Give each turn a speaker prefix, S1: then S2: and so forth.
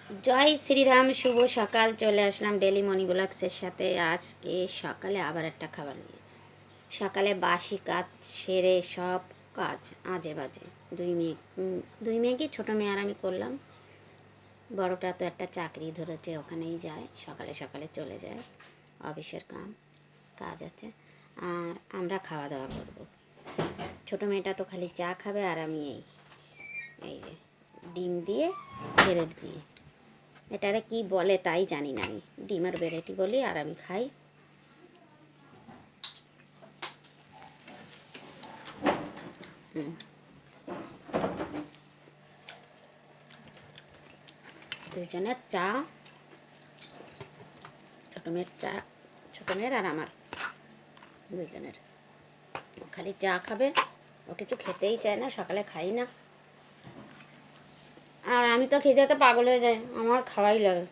S1: জয় শ্রীরাম, শুভ সকাল। চলে আসলাম ডেলি মনি ব্লগসের সাথে। আজকে সকালে আবার একটা খাবার নিয়ে, সকালে বাসি কাজ সেরে সব কাজ আজে বাজে দুই মেয়ে কি ছোটো মেয়ে আর আমি করলাম। বড়টা তো একটা চাকরি ধরেছে, ওখানেই যায়, সকালে সকালে চলে যায়, অফিসের কাজ আছে। আর আমরা খাওয়া দাওয়া করব। ছোটো মেয়েটা তো খালি চা খাবে, আর আমি এই যে ডিম দিয়ে ব্রেড দিয়ে, এটারে কি বলে তাই জানি না, আমি ডিম আর ভেরাইটি বলি, আর আমি খাই। দুজনের চা, ছোটো মেয়ের চা, ছোটো মেয়ের আর আমার দুজনের। ও খালি চা খাবে, ও কিছু খেতেই চায় না, সকালে খাই না। আর আমি তো খেতে পাগল হয়ে যাই, আমার খাওয়াই লাগে।